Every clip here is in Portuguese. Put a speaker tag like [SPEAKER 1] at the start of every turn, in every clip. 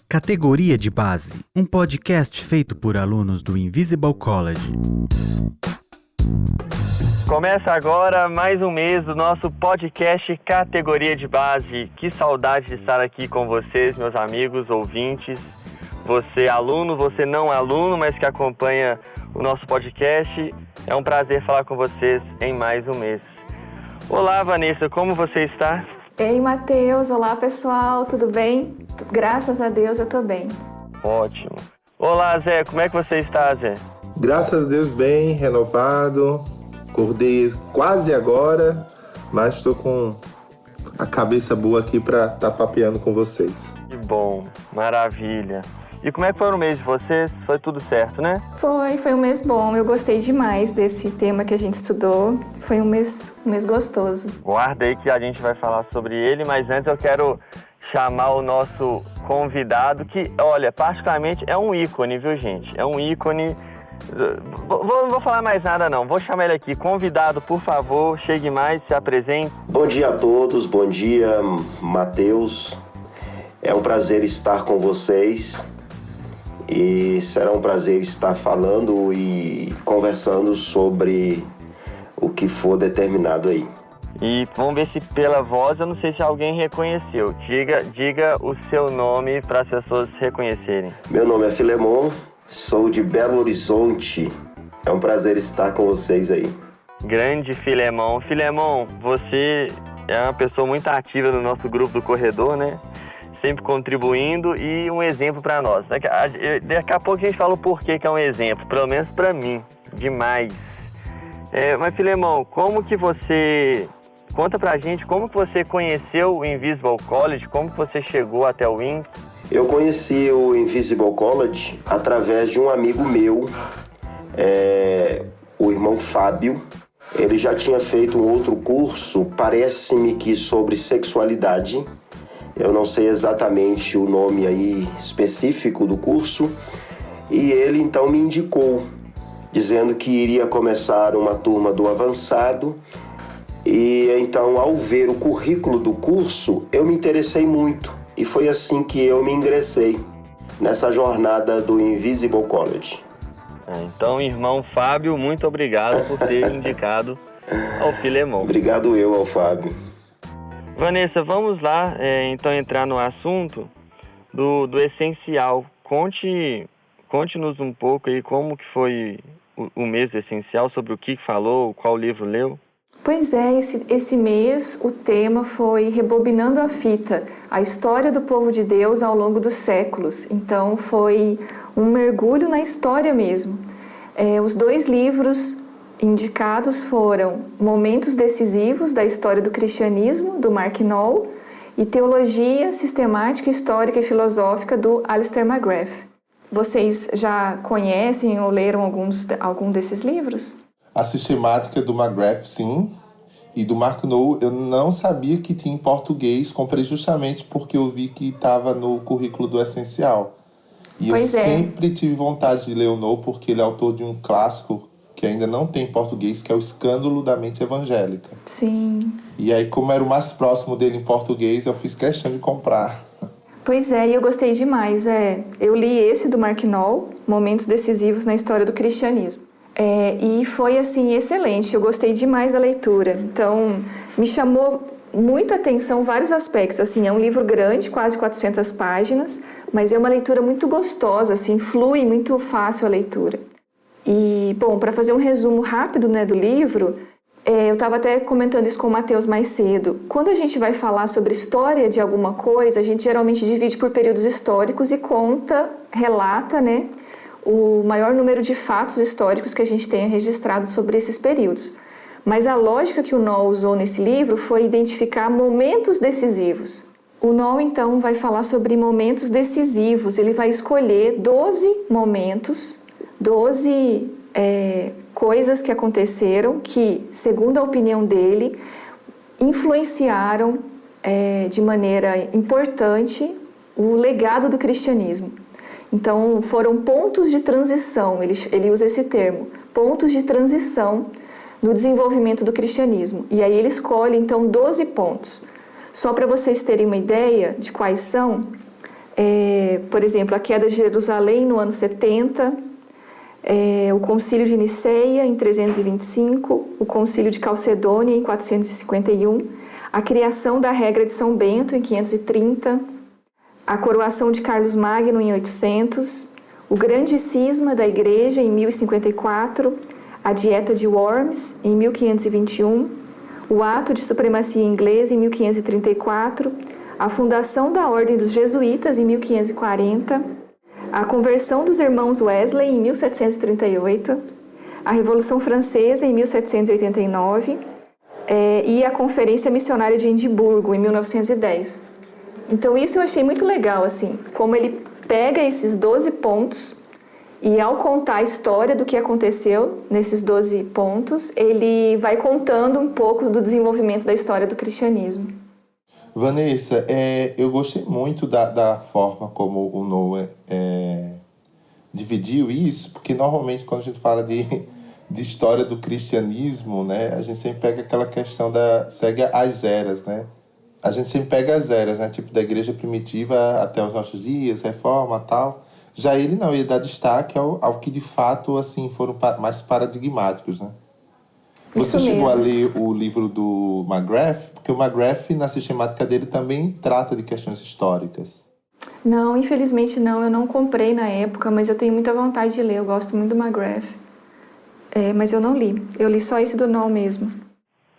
[SPEAKER 1] Categoria de Base, um podcast feito por alunos do Invisible College.
[SPEAKER 2] Começa agora mais um mês do nosso podcast Categoria de Base. Que saudade de estar aqui com vocês, meus amigos, ouvintes. Você aluno, você não aluno, mas que acompanha o nosso podcast. É um prazer falar com vocês em mais um mês. Olá, Vanessa, como você está?
[SPEAKER 3] Ei, Matheus. Olá, pessoal. Tudo bem? Graças a Deus, eu tô bem.
[SPEAKER 2] Ótimo. Olá, Zé. Como é que você está, Zé?
[SPEAKER 4] Graças a Deus, bem, renovado. Acordei quase agora, mas estou com a cabeça boa aqui para estar papeando com vocês.
[SPEAKER 2] Que bom. Maravilha. E como é que foi o mês de vocês? Foi tudo certo, né?
[SPEAKER 3] Foi um mês bom. Eu gostei demais desse tema que a gente estudou. Foi um mês gostoso.
[SPEAKER 2] Guarda aí que a gente vai falar sobre ele, mas antes eu quero chamar o nosso convidado, que, olha, particularmente é um ícone, viu, gente? É um ícone. Não vou falar mais nada, não. Vou chamar ele aqui. Convidado, por favor, chegue mais, se apresente.
[SPEAKER 5] Bom dia a todos. Bom dia, Matheus. É um prazer estar com vocês. E será um prazer estar falando e conversando sobre o que for determinado aí.
[SPEAKER 2] E vamos ver se pela voz, eu não sei se alguém reconheceu. Diga o seu nome para as pessoas reconhecerem.
[SPEAKER 5] Meu nome é Filemon, sou de Belo Horizonte. É um prazer estar com vocês aí.
[SPEAKER 2] Grande Filemon. Filemon, você é uma pessoa muito ativa no nosso grupo do Corredor, né? Sempre contribuindo e um exemplo para nós. Daqui a pouco a gente fala o porquê que é um exemplo, pelo menos para mim, demais. Mas, Filemon, como que você... Conta pra gente como que você conheceu o Invisible College, como que você chegou até o INC?
[SPEAKER 5] Eu conheci o Invisible College através de um amigo meu, o irmão Fábio. Ele já tinha feito um outro curso, parece-me que sobre sexualidade. Eu não sei exatamente o nome aí específico do curso. E ele então me indicou, dizendo que iria começar uma turma do avançado. E então, ao ver o currículo do curso, eu me interessei muito. E foi assim que eu me ingressei nessa jornada do Invisible College.
[SPEAKER 2] Então, irmão Fábio, muito obrigado por ter indicado ao Filemon.
[SPEAKER 5] Obrigado eu ao Fábio.
[SPEAKER 2] Vanessa, vamos lá, então, entrar no assunto do essencial. Conte-nos um pouco aí como que foi o mês do essencial, sobre o que falou, qual livro leu.
[SPEAKER 3] Pois é, esse mês o tema foi Rebobinando a Fita, a história do povo de Deus ao longo dos séculos. Então foi um mergulho na história mesmo. Os dois livros indicados foram Momentos Decisivos da História do Cristianismo, do Mark Noll, e Teologia Sistemática, Histórica e Filosófica, do Alistair McGrath. Vocês já conhecem ou leram algum desses livros?
[SPEAKER 4] A sistemática do McGrath, sim, e do Mark Noll eu não sabia que tinha em português, comprei justamente porque eu vi que estava no currículo do Essencial. E pois eu sempre tive vontade de ler o Noll porque ele é autor de um clássico que ainda não tem em português, que é O Escândalo da Mente Evangélica.
[SPEAKER 3] Sim.
[SPEAKER 4] E aí, como era o mais próximo dele em português, eu fiz questão de comprar.
[SPEAKER 3] Pois é, e eu gostei demais. Eu li esse do Mark Noll, Momentos Decisivos na História do Cristianismo. E foi, assim, excelente. Eu gostei demais da leitura. Então, me chamou muita atenção vários aspectos. Assim, é um livro grande, quase 400 páginas, mas é uma leitura muito gostosa, assim, flui muito fácil a leitura. E, bom, para fazer um resumo rápido, né, do livro, eu estava até comentando isso com o Matheus mais cedo. Quando a gente vai falar sobre história de alguma coisa, a gente geralmente divide por períodos históricos e relata, né, o maior número de fatos históricos que a gente tenha registrado sobre esses períodos. Mas a lógica que o Noll usou nesse livro foi identificar momentos decisivos. O Noll, então, vai falar sobre momentos decisivos. Ele vai escolher 12 momentos, 12 coisas que aconteceram que, segundo a opinião dele, influenciaram de maneira importante o legado do cristianismo. Então, foram pontos de transição, ele usa esse termo, pontos de transição no desenvolvimento do cristianismo. E aí ele escolhe, então, 12 pontos. Só para vocês terem uma ideia de quais são, por exemplo, a queda de Jerusalém no ano 70, o Concílio de Niceia em 325, o Concílio de Calcedônia em 451, a criação da regra de São Bento em 530, a coroação de Carlos Magno em 800, o grande cisma da Igreja em 1054, a Dieta de Worms em 1521, o Ato de Supremacia Inglesa em 1534, a fundação da Ordem dos Jesuítas em 1540, a conversão dos irmãos Wesley em 1738, a Revolução Francesa em 1789 e a Conferência Missionária de Edimburgo em 1910. Então isso eu achei muito legal, assim, como ele pega esses 12 pontos e ao contar a história do que aconteceu nesses 12 pontos, ele vai contando um pouco do desenvolvimento da história do cristianismo.
[SPEAKER 4] Vanessa, eu gostei muito da forma como o Noah dividiu isso, porque normalmente quando a gente fala de história do cristianismo, né, a gente sempre pega aquela questão segue as eras, né? A gente sempre pega as eras, né, tipo da igreja primitiva até os nossos dias, reforma e tal. Já ele não, ele dá destaque ao que de fato assim, foram mais paradigmáticos, né? Você chegou a ler o livro do McGrath? Porque o McGrath, na sistemática dele, também trata de questões históricas.
[SPEAKER 3] Não, infelizmente não. Eu não comprei na época, mas eu tenho muita vontade de ler. Eu gosto muito do McGrath. Mas eu não li. Eu li só esse do Noll mesmo.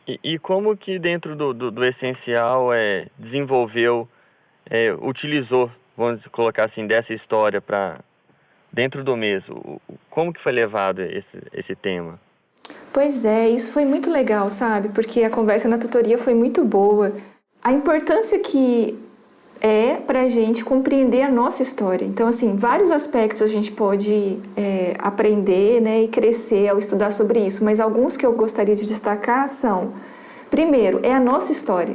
[SPEAKER 2] E como que dentro do essencial desenvolveu, utilizou, vamos colocar assim, dessa história para dentro do mesmo? Como que foi levado esse tema?
[SPEAKER 3] Pois é, isso foi muito legal, sabe? Porque a conversa na tutoria foi muito boa. A importância que é para a gente compreender a nossa história. Então, assim, vários aspectos a gente pode aprender, né, e crescer ao estudar sobre isso, mas alguns que eu gostaria de destacar são, primeiro, é a nossa história.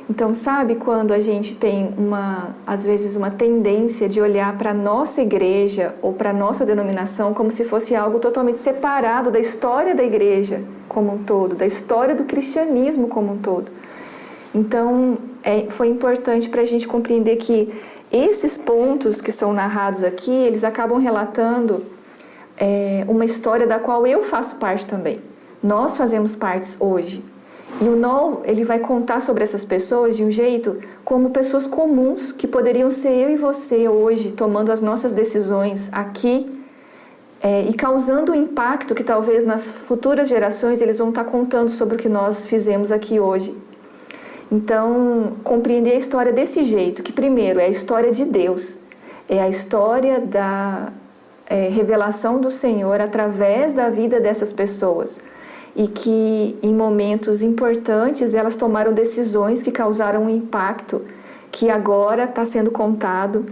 [SPEAKER 3] Então, sabe quando a gente tem, às vezes, uma tendência de olhar para a nossa igreja ou para a nossa denominação como se fosse algo totalmente separado da história da igreja como um todo, da história do cristianismo como um todo. Então, foi importante para a gente compreender que esses pontos que são narrados aqui, eles acabam relatando uma história da qual eu faço parte também. Nós fazemos parte hoje. E o Noll, ele vai contar sobre essas pessoas de um jeito como pessoas comuns, que poderiam ser eu e você hoje, tomando as nossas decisões aqui e causando um impacto que talvez nas futuras gerações eles vão estar contando sobre o que nós fizemos aqui hoje. Então, compreender a história desse jeito, que primeiro é a história de Deus, é a história da revelação do Senhor através da vida dessas pessoas. E que em momentos importantes elas tomaram decisões que causaram um impacto que agora está sendo contado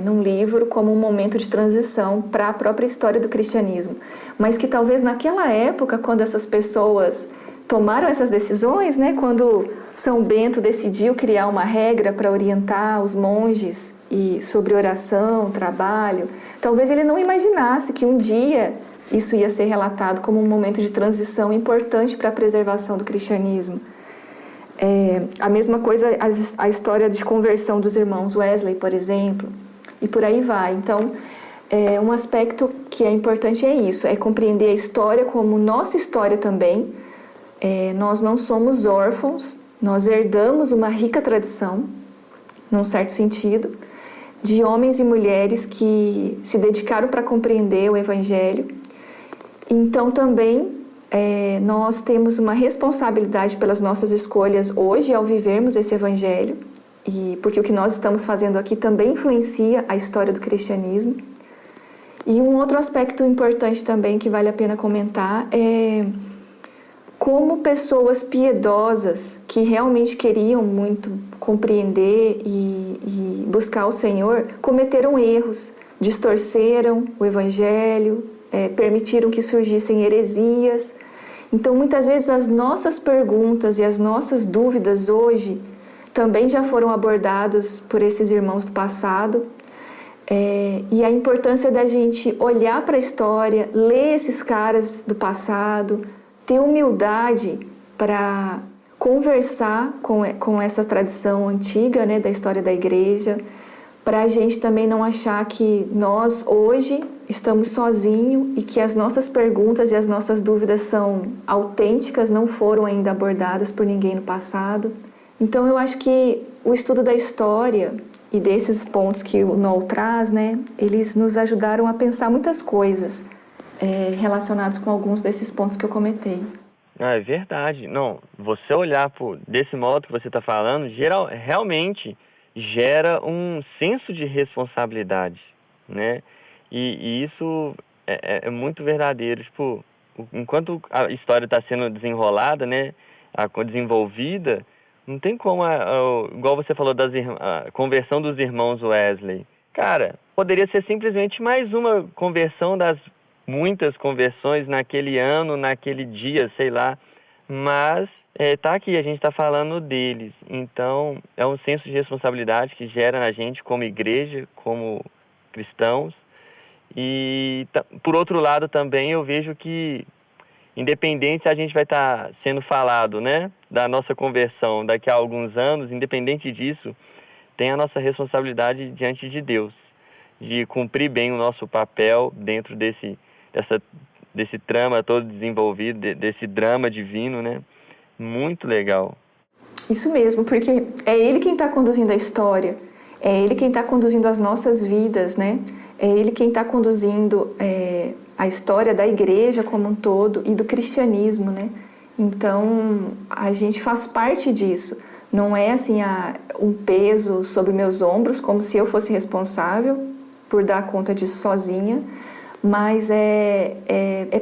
[SPEAKER 3] num livro como um momento de transição para a própria história do cristianismo. Mas que talvez naquela época, quando essas pessoas tomaram essas decisões, né, quando São Bento decidiu criar uma regra para orientar os monges sobre oração, trabalho, talvez ele não imaginasse que um dia isso ia ser relatado como um momento de transição importante para a preservação do cristianismo. A mesma coisa, a história de conversão dos irmãos Wesley, por exemplo, e por aí vai. Então, um aspecto que é importante é isso, é compreender a história como nossa história também. Nós não somos órfãos, nós herdamos uma rica tradição, num certo sentido, de homens e mulheres que se dedicaram para compreender o Evangelho. Então, também, nós temos uma responsabilidade pelas nossas escolhas hoje ao vivermos esse Evangelho, porque o que nós estamos fazendo aqui também influencia a história do cristianismo. E um outro aspecto importante também que vale a pena comentar é como pessoas piedosas que realmente queriam muito compreender e buscar o Senhor cometeram erros, distorceram o Evangelho, permitiram que surgissem heresias. Então, muitas vezes, as nossas perguntas e as nossas dúvidas hoje também já foram abordadas por esses irmãos do passado. E a importância da gente olhar para a história, ler esses caras do passado, ter humildade para conversar com essa tradição antiga, né, da história da igreja, para a gente também não achar que nós hoje estamos sozinhos e que as nossas perguntas e as nossas dúvidas são autênticas, não foram ainda abordadas por ninguém no passado. Então eu acho que o estudo da história e desses pontos que o Noel traz, né, eles nos ajudaram a pensar muitas coisas relacionadas com alguns desses pontos que eu comentei.
[SPEAKER 2] É verdade. Não, você olhar desse modo que você está falando, realmente gera um senso de responsabilidade, né? E isso é muito verdadeiro. Tipo, enquanto a história está sendo desenrolada, né, desenvolvida, não tem como, igual você falou a conversão dos irmãos Wesley. Cara, poderia ser simplesmente mais uma conversão das muitas conversões naquele ano, naquele dia, sei lá, mas tá aqui, a gente está falando deles. Então, é um senso de responsabilidade que gera na gente como igreja, como cristãos. E, por outro lado, também eu vejo que, independente se a gente vai estar sendo falado, né, da nossa conversão daqui a alguns anos, independente disso, tem a nossa responsabilidade diante de Deus, de cumprir bem o nosso papel dentro desse trama todo desenvolvido, desse drama divino, né? Muito legal.
[SPEAKER 3] Isso mesmo, porque é Ele quem está conduzindo a história, é Ele quem está conduzindo as nossas vidas, né? É Ele quem está conduzindo a história da igreja como um todo e do cristianismo, né? Então, a gente faz parte disso. Não é assim um peso sobre meus ombros, como se eu fosse responsável por dar conta disso sozinha, mas é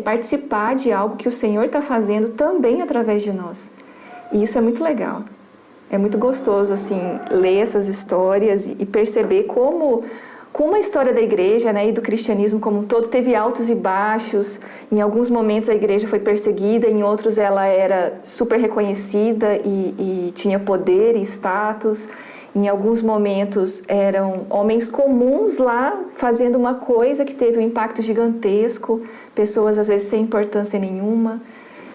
[SPEAKER 3] participar de algo que o Senhor está fazendo também através de nós. E isso é muito legal. É muito gostoso, assim, ler essas histórias e perceber como a história da igreja, né, e do cristianismo como um todo teve altos e baixos. Em alguns momentos a igreja foi perseguida, em outros ela era super reconhecida e tinha poder e status. Em alguns momentos eram homens comuns lá fazendo uma coisa que teve um impacto gigantesco, pessoas às vezes sem importância nenhuma.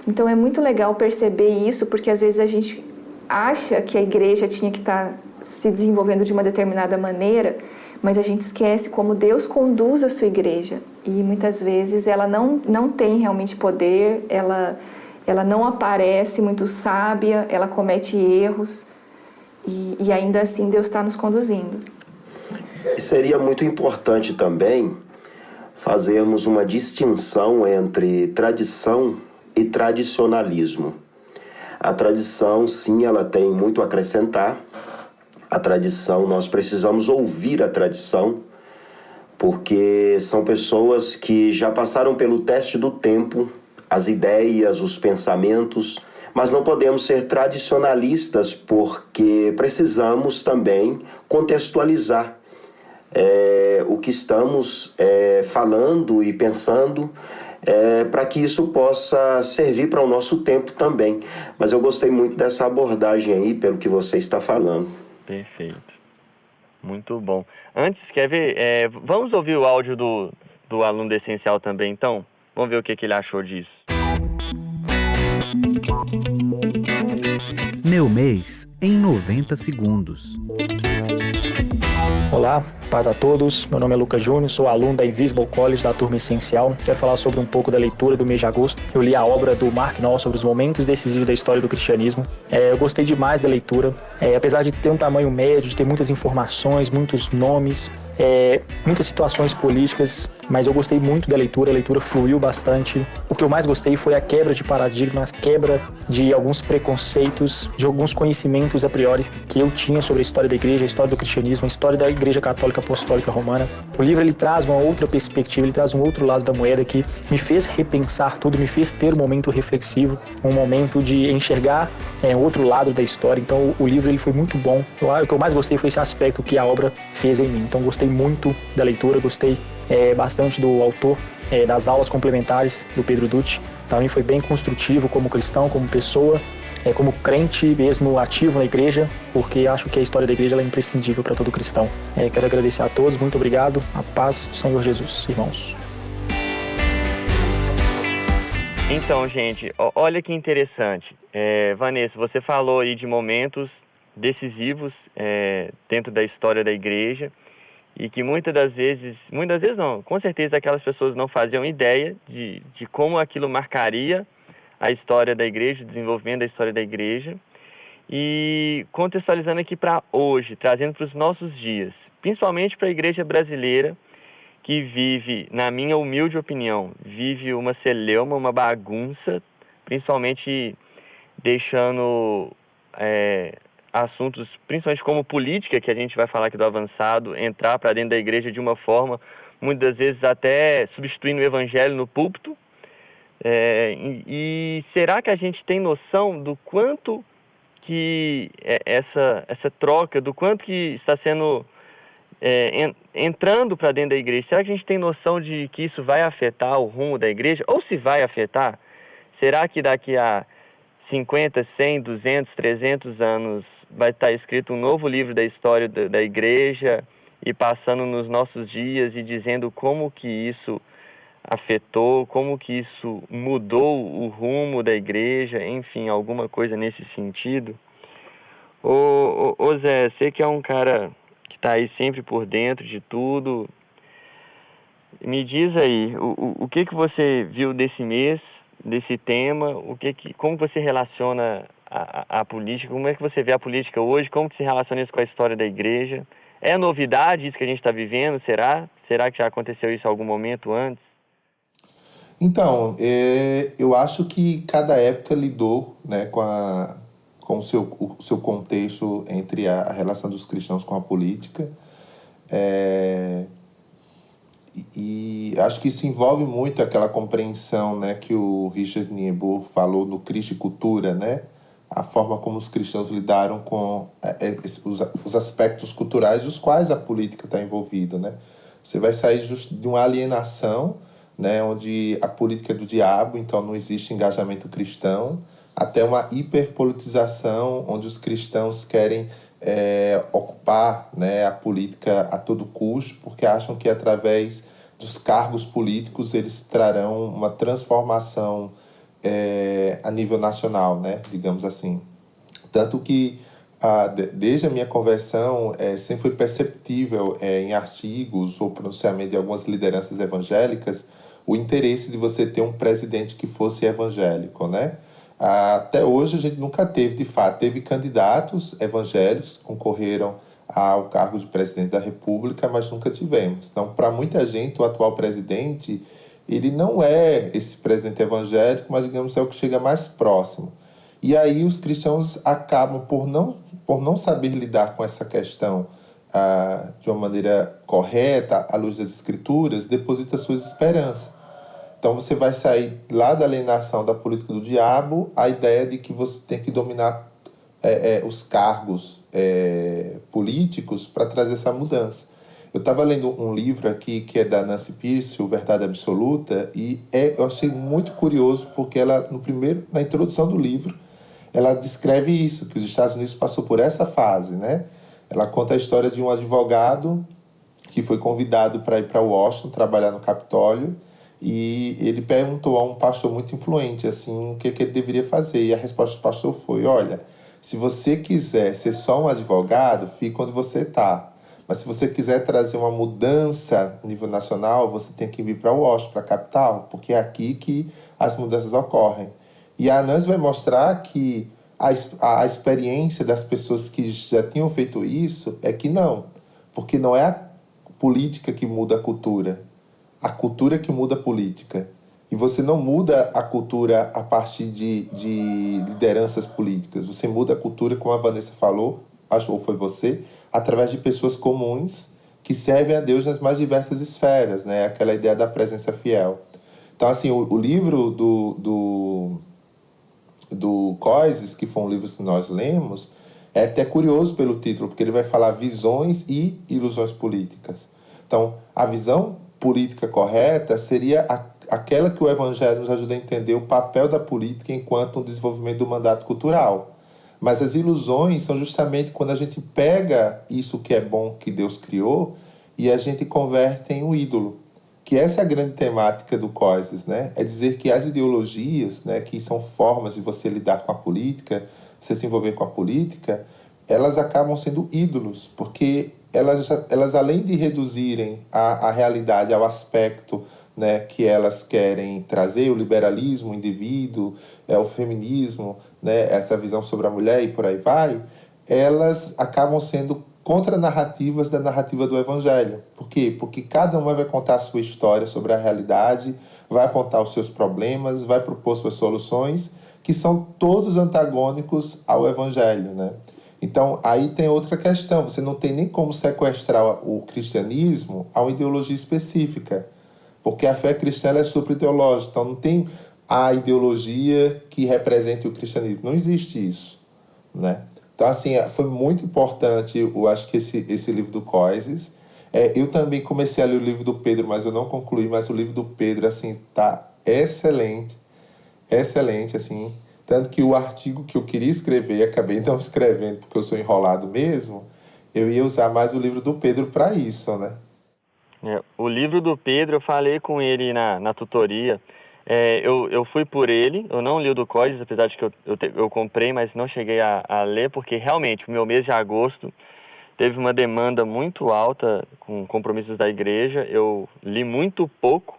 [SPEAKER 3] Então é muito legal perceber isso, porque às vezes a gente acha que a igreja tinha que estar se desenvolvendo de uma determinada maneira, mas a gente esquece como Deus conduz a sua igreja. E muitas vezes ela não tem realmente poder, ela não aparece muito sábia, ela comete erros. E ainda assim Deus está nos conduzindo.
[SPEAKER 5] E seria muito importante também fazermos uma distinção entre tradição e tradicionalismo. A tradição, sim, ela tem muito a acrescentar. A tradição, nós precisamos ouvir a tradição, porque são pessoas que já passaram pelo teste do tempo, as ideias, os pensamentos, mas não podemos ser tradicionalistas porque precisamos também contextualizar o que estamos falando e pensando para que isso possa servir para o nosso tempo também. Mas eu gostei muito dessa abordagem aí, pelo que você está falando.
[SPEAKER 2] Perfeito. Muito bom. Antes, quer ver? Vamos ouvir o áudio do aluno do Essencial também, então? Vamos ver o que ele achou disso.
[SPEAKER 1] Meu mês em 90 segundos.
[SPEAKER 6] Olá, paz a todos. Meu nome é Lucas Júnior, sou aluno da Invisible College da turma Essencial. Quero falar sobre um pouco da leitura do mês de agosto. Eu li a obra do Mark Noll sobre os momentos decisivos da história do cristianismo. Eu gostei demais da leitura. Apesar de ter um tamanho médio, de ter muitas informações, muitos nomes, muitas situações políticas, mas eu gostei muito da leitura, a leitura fluiu bastante. O que eu mais gostei foi a quebra de paradigmas, quebra de alguns preconceitos, de alguns conhecimentos a priori que eu tinha sobre a história da igreja, a história do cristianismo, a história da Igreja Católica Apostólica Romana. O livro ele traz uma outra perspectiva, ele traz um outro lado da moeda que me fez repensar tudo, me fez ter um momento reflexivo, um momento de enxergar outro lado da história. Então o livro ele foi muito bom. O que eu mais gostei foi esse aspecto que a obra fez em mim. Então gostei muito da leitura, gostei bastante do autor, das aulas complementares do Pedro Dutti. Também foi bem construtivo como cristão, como pessoa, como crente mesmo ativo na igreja, porque acho que a história da igreja ela é imprescindível para todo cristão. Quero agradecer a todos, muito obrigado. A paz do Senhor Jesus, irmãos.
[SPEAKER 2] Então, gente, olha que interessante. Vanessa, você falou aí de momentos decisivos dentro da história da igreja. e que muitas vezes não, com certeza aquelas pessoas não faziam ideia de como aquilo marcaria a história da igreja, o desenvolvimento da história da igreja. E contextualizando aqui para hoje, trazendo para os nossos dias, principalmente para a igreja brasileira, que vive, na minha humilde opinião, vive uma celeuma, uma bagunça, principalmente deixando assuntos, principalmente como política, que a gente vai falar aqui do avançado, entrar para dentro da igreja de uma forma, muitas vezes até substituindo o evangelho no púlpito. E será que a gente tem noção do quanto que essa troca, do quanto que está sendo entrando para dentro da igreja? Será que a gente tem noção de que isso vai afetar o rumo da igreja? Ou se vai afetar, será que daqui a 50, 100, 200, 300 anos vai estar escrito um novo livro da história da igreja e passando nos nossos dias e dizendo como que isso afetou, como que isso mudou o rumo da igreja, enfim, alguma coisa nesse sentido? Ô Zé, você que é um cara que está aí sempre por dentro de tudo, me diz aí, o que você viu desse mês, desse tema, como você relaciona a política, como é que você vê a política hoje, como que se relaciona isso com a história da igreja? É novidade isso que a gente está vivendo, será? Será que já aconteceu isso em algum momento antes?
[SPEAKER 4] Então, eu acho que cada época lidou, né, com o seu contexto entre a relação dos cristãos com a política. E acho que isso envolve muito aquela compreensão, né, que o Richard Niebuhr falou no Cristicultura, né? A forma como os cristãos lidaram com os aspectos culturais dos quais a política está envolvida, né? Você vai sair de uma alienação, né, onde a política é do diabo, então não existe engajamento cristão, até uma hiperpolitização, onde os cristãos querem ocupar, né, a política a todo custo, porque acham que através dos cargos políticos eles trarão uma transformação a nível nacional, né, digamos assim. Tanto que desde a minha conversão sempre foi perceptível em artigos ou pronunciamento de algumas lideranças evangélicas o interesse de você ter um presidente que fosse evangélico, né? Até hoje a gente nunca teve, de fato, teve candidatos evangélicos que concorreram ao cargo de presidente da República, mas nunca tivemos. Então, para muita gente, o atual presidente, ele não é esse presidente evangélico, mas, digamos, é o que chega mais próximo. E aí os cristãos acabam, por não saber lidar com essa questão de uma maneira correta, à luz das Escrituras, deposita suas esperanças. Então você vai sair lá da alienação da política do diabo, a ideia de que você tem que dominar os cargos políticos para trazer essa mudança. Eu estava lendo um livro aqui que é da Nancy Pearcey, O Verdade Absoluta, e eu achei muito curioso porque ela, na introdução do livro, ela descreve isso, que os Estados Unidos passou por essa fase, né? Ela conta a história de um advogado que foi convidado para ir para Washington trabalhar no Capitólio, e ele perguntou a um pastor muito influente assim, o que ele deveria fazer. E a resposta do pastor foi: olha, se você quiser ser só um advogado, fica onde você está. Mas se você quiser trazer uma mudança a nível nacional, você tem que vir para Washington, para a capital, porque é aqui que as mudanças ocorrem. E a Nancy vai mostrar que a experiência das pessoas que já tinham feito isso é que não, porque não é a política que muda a cultura que muda a política. E você não muda a cultura a partir de lideranças políticas, você muda a cultura, como a Vanessa falou, ou foi você, através de pessoas comuns que servem a Deus nas mais diversas esferas, né? Aquela ideia da presença fiel. Então, assim, o livro do Coises, que foi um livro que nós lemos, é até curioso pelo título, porque ele vai falar visões e ilusões políticas. Então, a visão política correta seria aquela que o Evangelho nos ajuda a entender o papel da política enquanto um desenvolvimento do mandato cultural. Mas as ilusões são justamente quando a gente pega isso que é bom que Deus criou e a gente converte em um ídolo. Que essa é a grande temática do Coises, né? É dizer que as ideologias, né, que são formas de você lidar com a política, você se envolver com a política, elas acabam sendo ídolos, porque elas além de reduzirem a realidade ao aspecto, né, que elas querem trazer, o liberalismo, o indivíduo, o feminismo, né, essa visão sobre a mulher e por aí vai, elas acabam sendo contranarrativas da narrativa do Evangelho. Por quê? Porque cada uma vai contar a sua história sobre a realidade, vai apontar os seus problemas, vai propor suas soluções, que são todos antagônicos ao Evangelho, né? Então, aí tem outra questão. Você não tem nem como sequestrar o cristianismo a uma ideologia específica, porque a fé cristã é supra-ideológica. Então, não tem a ideologia que represente o cristianismo. Não existe isso, né? Então, assim, foi muito importante, eu acho que esse livro do Coises. Eu também comecei a ler o livro do Pedro, mas eu não concluí. Mas o livro do Pedro, assim, tá excelente, assim. Tanto que o artigo que eu queria escrever, acabei não escrevendo porque eu sou enrolado mesmo, eu ia usar mais o livro do Pedro para isso, né?
[SPEAKER 2] O livro do Pedro, eu falei com ele na tutoria. Eu fui por ele, eu não li o do Coises, apesar de que eu comprei, mas não cheguei a ler, porque realmente o meu mês de agosto teve uma demanda muito alta com compromissos da igreja. Eu li muito pouco,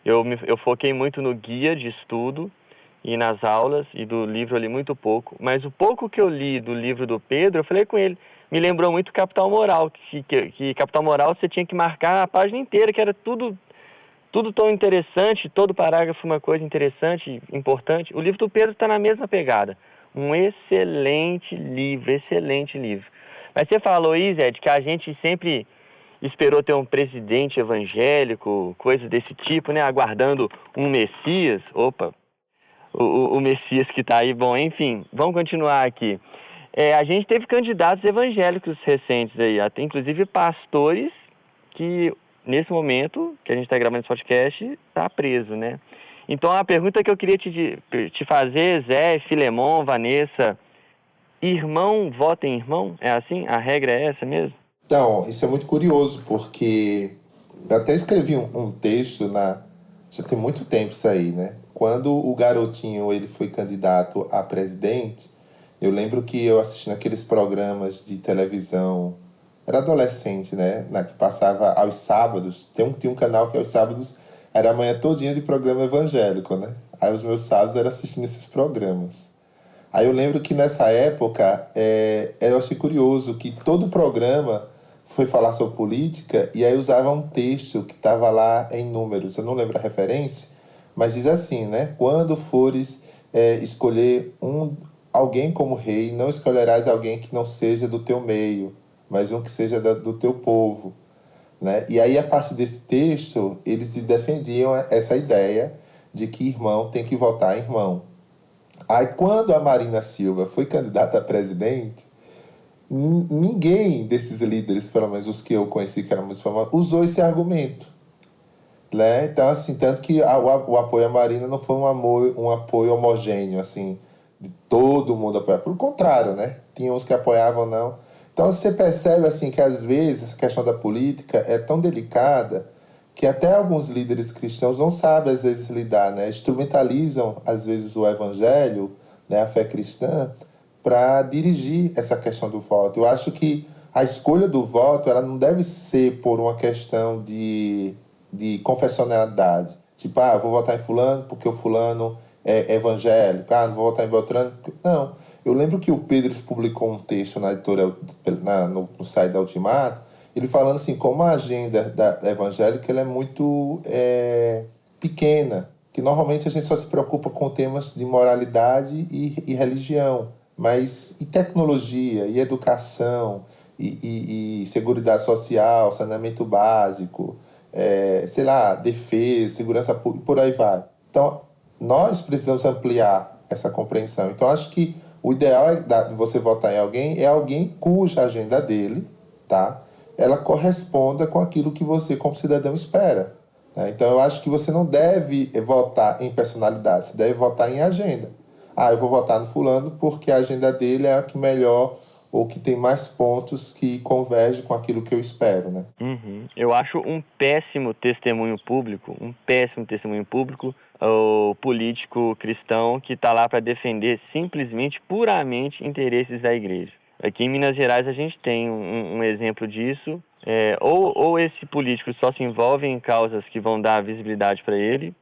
[SPEAKER 2] eu foquei muito no guia de estudo e nas aulas, e do livro eu li muito pouco, mas o pouco que eu li do livro do Pedro, eu falei com ele, me lembrou muito Capital Moral, que Capital Moral você tinha que marcar a página inteira, que era tudo tão interessante, todo parágrafo uma coisa interessante, importante. O livro do Pedro está na mesma pegada, um excelente livro. Mas você falou aí, Zé, de que a gente sempre esperou ter um presidente evangélico, coisa desse tipo, né, aguardando um Messias. Opa, o Messias que está aí, bom, enfim, vamos continuar aqui. A gente teve candidatos evangélicos recentes aí, até inclusive pastores que, nesse momento que a gente está gravando esse podcast, está preso, né? Então, a pergunta que eu queria te fazer, Zé, Filemon, Vanessa, irmão vota em irmão? É assim? A regra é essa mesmo?
[SPEAKER 4] Então, isso é muito curioso, porque eu até escrevi um texto já tem muito tempo isso aí, né? Quando o garotinho ele foi candidato a presidente, eu lembro que eu assisti naqueles programas de televisão, era adolescente, né? Que passava aos sábados, tinha um canal que aos sábados era a manhã todinha de programa evangélico, né? Aí os meus sábados eram assistindo esses programas. Aí eu lembro que nessa época, eu achei curioso que todo programa foi falar sobre política e aí usava um texto que estava lá em números. Eu não lembro a referência, mas diz assim, né? Quando fores escolher alguém como rei, não escolherás alguém que não seja do teu meio, mas um que seja do teu povo, né? E aí, a partir desse texto, eles defendiam essa ideia de que irmão tem que votar em irmão. Aí, quando a Marina Silva foi candidata a presidente, ninguém desses líderes, pelo menos os que eu conheci que eram muito famosos, usou esse argumento, né? Então, assim, tanto que o apoio à Marina não foi um apoio homogêneo, assim, de todo mundo apoiar. Pelo contrário, né? Tinha uns que apoiavam, não. Então, você percebe, assim, que às vezes essa questão da política é tão delicada que até alguns líderes cristãos não sabem, às vezes, lidar, né? Instrumentalizam, às vezes, o evangelho, né? A fé cristã, para dirigir essa questão do voto. Eu acho que a escolha do voto ela não deve ser por uma questão de confessionalidade. Tipo, eu vou votar em fulano porque o fulano é evangélico. Não vou votar em Beltrano. Não. Eu lembro que o Pedro publicou um texto na editora, no site da Ultimato, ele falando assim, como a agenda da evangélica ela é muito pequena, que normalmente a gente só se preocupa com temas de moralidade e religião, mas e tecnologia, e educação, e seguridade social, saneamento básico, defesa, segurança pública, e por aí vai. Então, nós precisamos ampliar essa compreensão. Então, acho que o ideal de você votar em alguém é alguém cuja agenda dele, tá? Ela corresponda com aquilo que você, como cidadão, espera. Né? Então, eu acho que você não deve votar em personalidade, você deve votar em agenda. Eu vou votar no fulano porque a agenda dele é a que melhor ou que tem mais pontos que converge com aquilo que eu espero, né?
[SPEAKER 2] Uhum. Eu acho um péssimo testemunho público, o político cristão que está lá para defender simplesmente, puramente interesses da igreja. Aqui em Minas Gerais a gente tem um exemplo disso. Ou esse político só se envolve em causas que vão dar visibilidade para ele,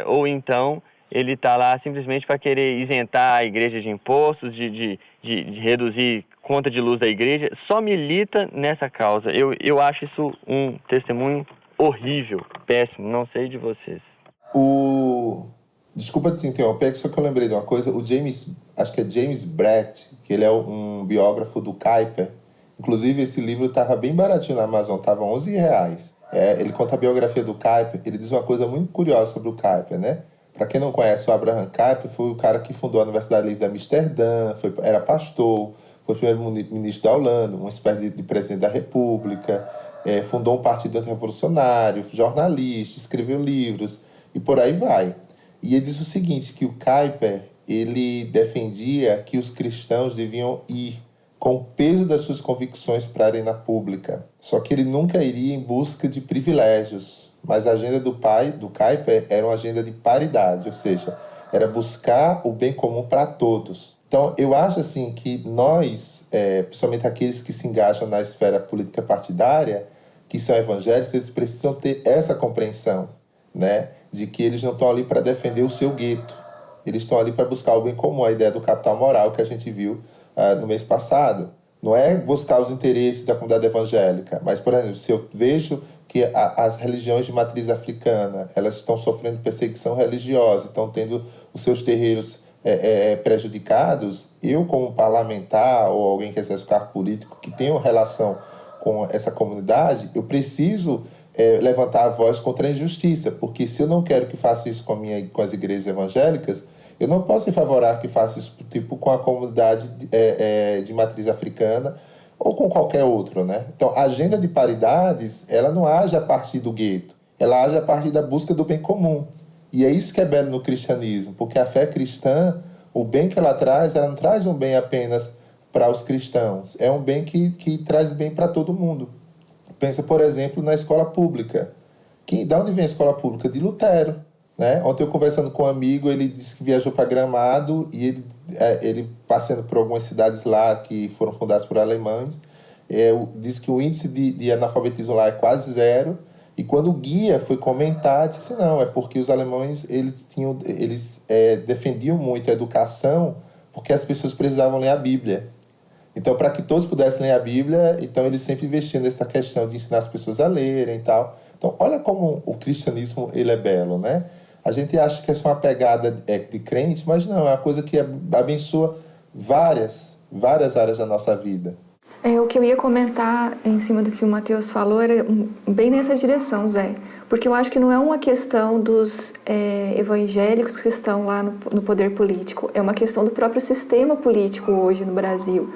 [SPEAKER 2] ou então ele está lá simplesmente para querer isentar a igreja de impostos, de reduzir conta de luz da igreja, só milita nessa causa. Eu acho isso um testemunho horrível, péssimo, não sei de vocês.
[SPEAKER 4] Desculpa te interromper, só que eu lembrei de uma coisa. O acho que é James Brett, que ele é um biógrafo do Kuyper. Inclusive, esse livro estava bem baratinho na Amazon, estava R$11. Ele conta a biografia do Kuyper. Ele diz uma coisa muito curiosa sobre o Kuyper, né? Para quem não conhece, o Abraham Kuyper foi o cara que fundou a Universidade Livre de Amsterdã, era pastor, foi primeiro-ministro da Holanda, uma espécie de presidente da República, fundou um partido revolucionário, jornalista, escreveu livros e por aí vai. E ele diz o seguinte, que o Kuyper, ele defendia que os cristãos deviam ir com o peso das suas convicções para a arena pública. Só que ele nunca iria em busca de privilégios. Mas a agenda do Kuyper era uma agenda de paridade, ou seja, era buscar o bem comum para todos. Então, eu acho assim que nós, principalmente aqueles que se engajam na esfera política partidária, que são evangélicos, eles precisam ter essa compreensão, né, de que eles não estão ali para defender o seu gueto. Eles estão ali para buscar o bem comum, a ideia do capital moral que a gente viu no mês passado. Não é buscar os interesses da comunidade evangélica, mas, por exemplo, se eu vejo que as religiões de matriz africana, elas estão sofrendo perseguição religiosa, estão tendo os seus terreiros prejudicados, eu como parlamentar ou alguém que exerce cargo político que tenha relação com essa comunidade, eu preciso levantar a voz contra a injustiça, porque se eu não quero que faça isso com as igrejas evangélicas, eu não posso favorar que faça isso tipo, com a comunidade de matriz africana ou com qualquer outro, né? Então, a agenda de paridades, ela não age a partir do gueto, ela age a partir da busca do bem comum. E é isso que é belo no cristianismo, porque a fé cristã, o bem que ela não traz um bem apenas para os cristãos, é um bem que traz bem para todo mundo. Pensa, por exemplo, na escola pública. De onde vem a escola pública? De Lutero. Né? Ontem eu conversando com um amigo, ele disse que viajou para Gramado e ele passando por algumas cidades lá que foram fundadas por alemães, disse que o índice de analfabetismo lá é quase zero, e quando o guia foi comentar, disse não, é porque os alemães eles defendiam muito a educação porque as pessoas precisavam ler a Bíblia. Então, para que todos pudessem ler a Bíblia, então eles sempre investiam nessa questão de ensinar as pessoas a lerem e tal. Então, olha como o cristianismo ele é belo, né? A gente acha que é só uma pegada de crente, mas não, é uma coisa que abençoa várias áreas da nossa vida.
[SPEAKER 3] O que eu ia comentar em cima do que o Matheus falou era bem nessa direção, Zé. Porque eu acho que não é uma questão dos evangélicos que estão lá no poder político, é uma questão do próprio sistema político hoje no Brasil.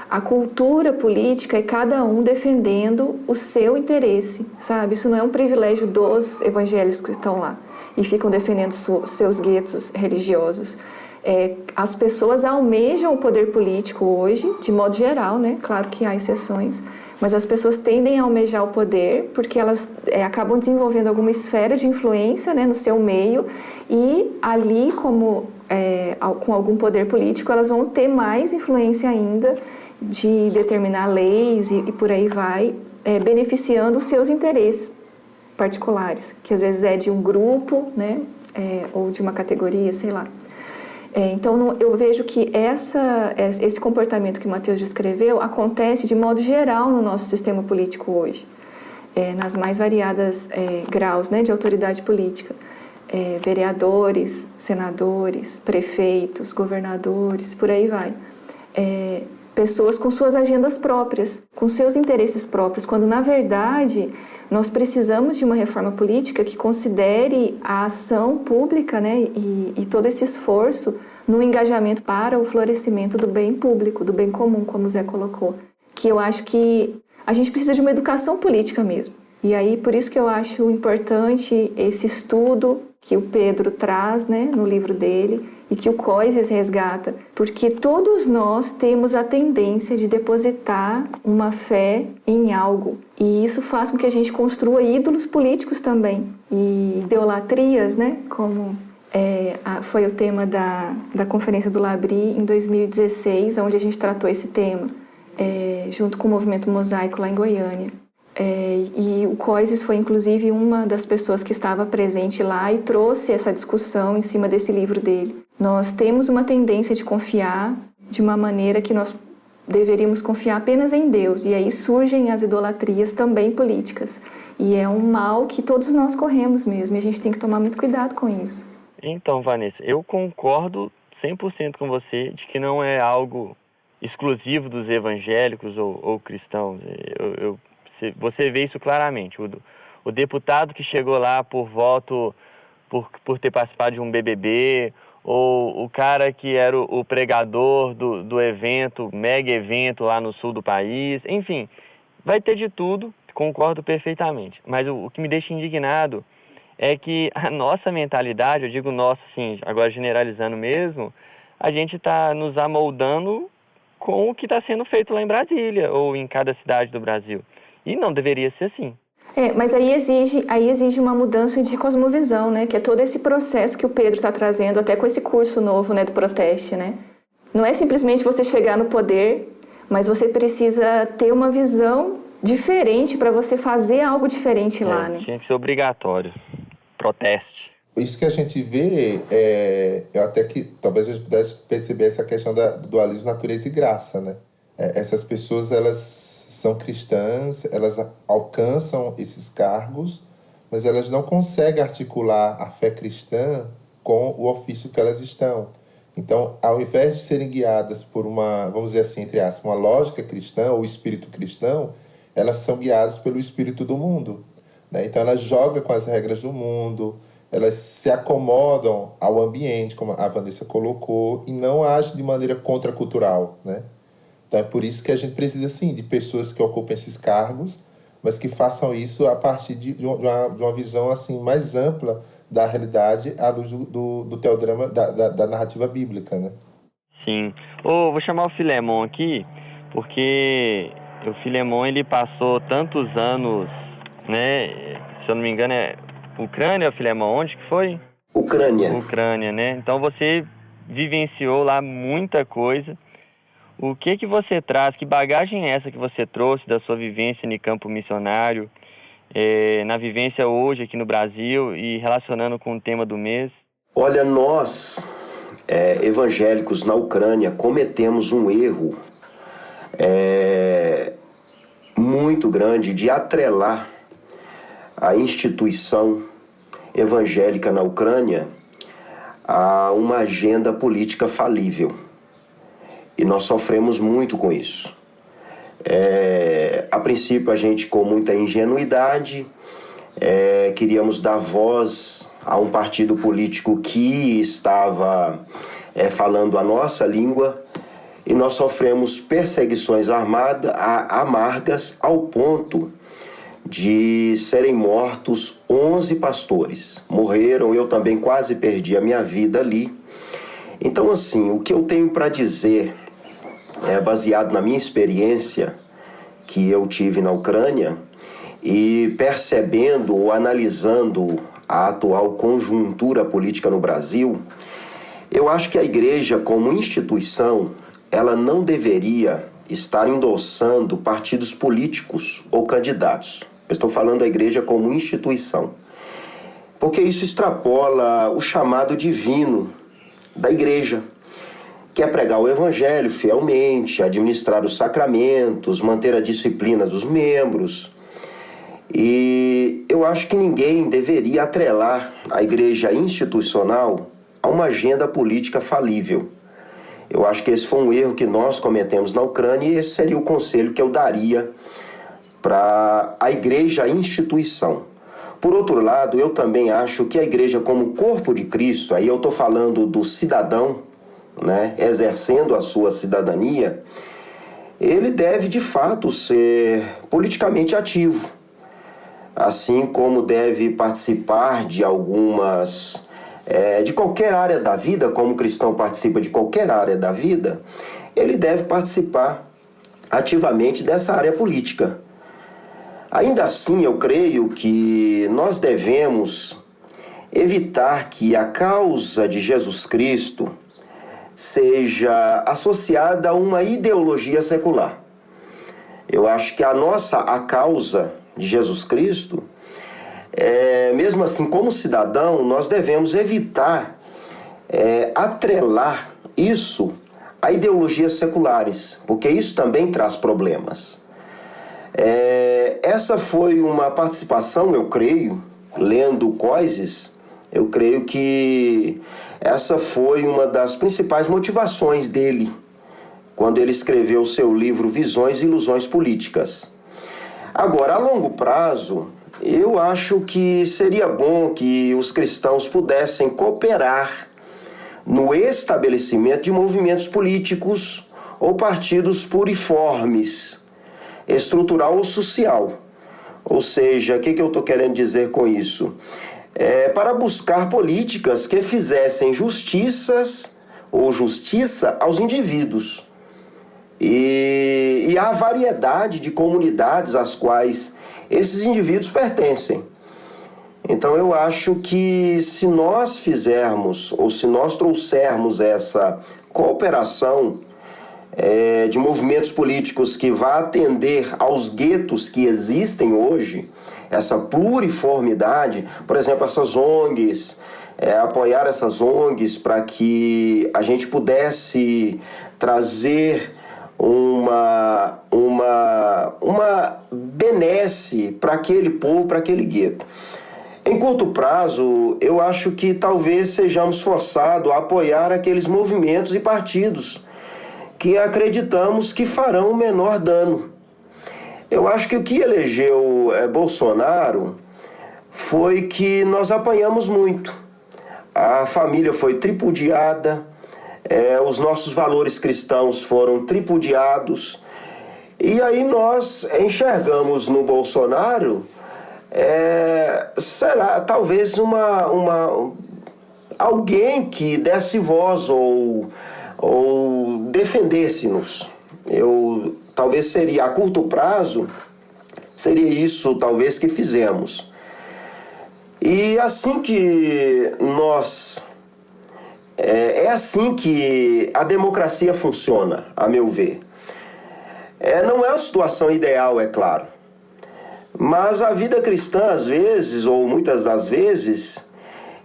[SPEAKER 3] A cultura política é cada um defendendo o seu interesse, sabe? Isso não é um privilégio dos evangélicos que estão lá e ficam defendendo seus guetos religiosos. As pessoas almejam o poder político hoje, de modo geral, né? Claro que há exceções, mas as pessoas tendem a almejar o poder porque elas acabam desenvolvendo alguma esfera de influência, né, no seu meio, e ali, com algum poder político, elas vão ter mais influência ainda de determinar leis e por aí vai, beneficiando os seus interesses particulares, que às vezes é de um grupo, né, ou de uma categoria, sei lá. Então, eu vejo que esse comportamento que o Matheus descreveu acontece de modo geral no nosso sistema político hoje, nas mais variadas graus, né, de autoridade política. Vereadores, senadores, prefeitos, governadores, por aí vai. Pessoas com suas agendas próprias, com seus interesses próprios, quando, na verdade, nós precisamos de uma reforma política que considere a ação pública, né, e todo esse esforço no engajamento para o florescimento do bem público, do bem comum, como o Zé colocou. Que eu acho que a gente precisa de uma educação política mesmo. E aí, por isso que eu acho importante esse estudo que o Pedro traz, né, no livro dele, e que o Coises resgata, porque todos nós temos a tendência de depositar uma fé em algo, e isso faz com que a gente construa ídolos políticos também, e idolatrias, né, como foi o tema da Conferência do Labri em 2016, onde a gente tratou esse tema. junto com o Movimento Mosaico lá em Goiânia. E o Coises foi, inclusive, uma das pessoas que estava presente lá e trouxe essa discussão em cima desse livro dele. Nós temos uma tendência de confiar de uma maneira que nós deveríamos confiar apenas em Deus. E aí surgem as idolatrias também políticas. E é um mal que todos nós corremos mesmo. E a gente tem que tomar muito cuidado com isso. Então,
[SPEAKER 2] Vanessa, eu concordo 100% com você de que não é algo exclusivo dos evangélicos ou cristãos. Você vê isso claramente. O deputado que chegou lá por voto, por ter participado de um BBB, ou o cara que era o pregador do evento, mega evento lá no sul do país, enfim, vai ter de tudo, concordo perfeitamente. Mas o que me deixa indignado é que a nossa mentalidade, eu digo nossa, assim, agora generalizando mesmo, a gente está nos amoldando com o que está sendo feito lá em Brasília ou em cada cidade do Brasil. E não deveria ser assim.
[SPEAKER 3] Mas aí exige uma mudança de cosmovisão, né? Que é todo esse processo que o Pedro está trazendo, até com esse curso novo, né, do Proteste, né? Não é simplesmente você chegar no poder, mas você precisa ter uma visão diferente para você fazer algo diferente lá, né?
[SPEAKER 2] Tinha que ser obrigatório. Proteste.
[SPEAKER 4] Isso que a gente vê, eu até que talvez a gente pudesse perceber essa questão do dualismo natureza e graça, né? Essas pessoas, elas são cristãs, elas alcançam esses cargos, mas elas não conseguem articular a fé cristã com o ofício que elas estão. Então, ao invés de serem guiadas por uma, vamos dizer assim, entre aspas, uma lógica cristã ou espírito cristão, elas são guiadas pelo espírito do mundo, né? Então, elas jogam com as regras do mundo, elas se acomodam ao ambiente, como a Vanessa colocou, e não agem de maneira contracultural, né? Então é por isso que a gente precisa, sim, de pessoas que ocupem esses cargos, mas que façam isso a partir de uma visão assim, mais ampla da realidade à luz do teodrama, da narrativa bíblica, né?
[SPEAKER 2] Sim. Vou chamar o Filemon aqui, porque o Filemon, ele passou tantos anos, né? Se eu não me engano, é Ucrânia, Filemon? Onde que foi? Ucrânia, né? Então você vivenciou lá muita coisa. O que você traz, que bagagem é essa que você trouxe da sua vivência no campo missionário, na vivência hoje aqui no Brasil e relacionando com o tema do mês?
[SPEAKER 5] Olha, nós, evangélicos na Ucrânia, cometemos um erro muito grande de atrelar a instituição evangélica na Ucrânia a uma agenda política falível. E nós sofremos muito com isso. A princípio, a gente, com muita ingenuidade, queríamos dar voz a um partido político que estava falando a nossa língua, e nós sofremos perseguições amargas ao ponto de serem mortos 11 pastores. Morreram, eu também quase perdi a minha vida ali. Então, assim, o que eu tenho para dizer baseado na minha experiência que eu tive na Ucrânia e percebendo ou analisando a atual conjuntura política no Brasil, eu acho que a igreja como instituição, ela não deveria estar endossando partidos políticos ou candidatos. Eu estou falando da igreja como instituição, porque isso extrapola o chamado divino da igreja, que é pregar o evangelho fielmente, administrar os sacramentos, manter a disciplina dos membros. E eu acho que ninguém deveria atrelar a igreja institucional a uma agenda política falível. Eu acho que esse foi um erro que nós cometemos na Ucrânia, e esse seria o conselho que eu daria para a igreja instituição. Por outro lado, eu também acho que a igreja como corpo de Cristo, aí eu estou falando do cidadão, né, exercendo a sua cidadania, ele deve de fato ser politicamente ativo, assim como deve participar de algumas, de qualquer área da vida, como o cristão participa de qualquer área da vida, ele deve participar ativamente dessa área política. Ainda assim, eu creio que nós devemos evitar que a causa de Jesus Cristo seja associada a uma ideologia secular. Eu acho que a causa de Jesus Cristo, mesmo assim, como cidadão, nós devemos evitar atrelar isso a ideologias seculares, porque isso também traz problemas. Essa foi uma participação, eu creio, lendo Coises, eu creio que essa foi uma das principais motivações dele, quando ele escreveu o seu livro Visões e Ilusões Políticas. Agora, a longo prazo, eu acho que seria bom que os cristãos pudessem cooperar no estabelecimento de movimentos políticos ou partidos pluriformes, estrutural ou social. Ou seja, o que eu estou querendo dizer com isso? Para buscar políticas que fizessem justiça aos indivíduos. E há variedade de comunidades às quais esses indivíduos pertencem. Então eu acho que se nós fizermos, ou se nós trouxermos essa cooperação de movimentos políticos que vá atender aos guetos que existem hoje, essa pluriformidade, por exemplo, essas ONGs, apoiar essas ONGs para que a gente pudesse trazer uma benesse para aquele povo, para aquele gueto. Em curto prazo, eu acho que talvez sejamos forçados a apoiar aqueles movimentos e partidos que acreditamos que farão o menor dano. Eu acho que o que elegeu Bolsonaro foi que nós apanhamos muito. A família foi tripudiada, os nossos valores cristãos foram tripudiados, e aí nós enxergamos no Bolsonaro, talvez alguém que desse voz ou defendesse-nos. Talvez seria a curto prazo, seria isso talvez que fizemos. E assim que é assim que a democracia funciona, a meu ver. Não é uma situação ideal, é claro. Mas a vida cristã, às vezes, ou muitas das vezes,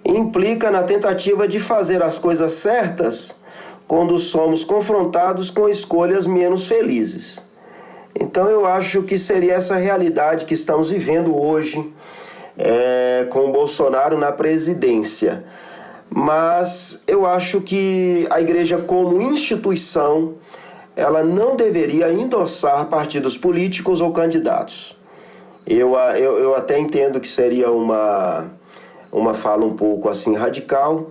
[SPEAKER 5] implica na tentativa de fazer as coisas certas quando somos confrontados com escolhas menos felizes. Então eu acho que seria essa realidade que estamos vivendo hoje, com o Bolsonaro na presidência. Mas eu acho que a igreja como instituição, ela não deveria endossar partidos políticos ou candidatos. Eu até entendo que seria uma fala um pouco assim radical,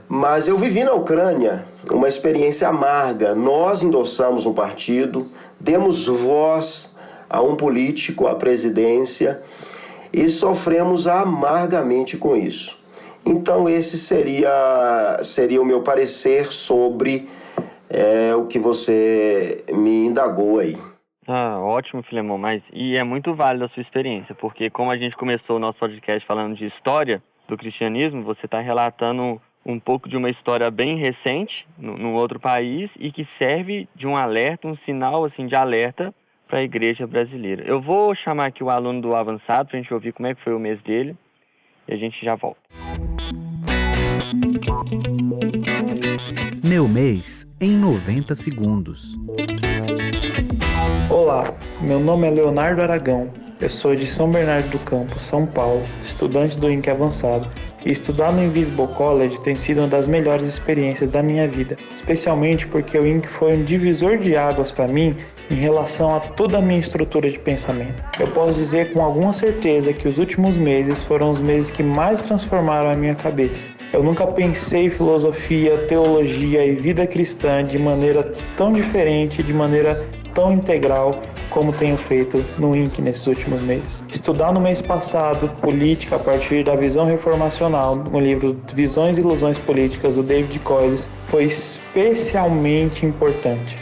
[SPEAKER 5] mas eu vivi na Ucrânia uma experiência amarga. Nós endossamos um partido, demos voz a um político, à presidência, e sofremos amargamente com isso. Então esse seria o meu parecer sobre o que você me indagou aí.
[SPEAKER 2] Ótimo, Filemon, e é muito válido a sua experiência, porque como a gente começou o nosso podcast falando de história do cristianismo, você está relatando um pouco de uma história bem recente, num outro país, e que serve de um alerta, um sinal assim, de alerta para a igreja brasileira. Eu vou chamar aqui o aluno do avançado para a gente ouvir como é que foi o mês dele, e a gente já volta.
[SPEAKER 1] Meu mês em 90 segundos.
[SPEAKER 7] Olá, meu nome é Leonardo Aragão, eu sou de São Bernardo do Campo, São Paulo, estudante do INC Avançado, e estudar no Invisible College tem sido uma das melhores experiências da minha vida, especialmente porque o INC foi um divisor de águas para mim em relação a toda a minha estrutura de pensamento. Eu posso dizer com alguma certeza que os últimos meses foram os meses que mais transformaram a minha cabeça. Eu nunca pensei filosofia, teologia e vida cristã de maneira tão diferente, de maneira tão integral como tenho feito no INC nesses últimos meses. Estudar no mês passado política a partir da visão reformacional no livro Visões e Ilusões Políticas do David Coises foi especialmente importante.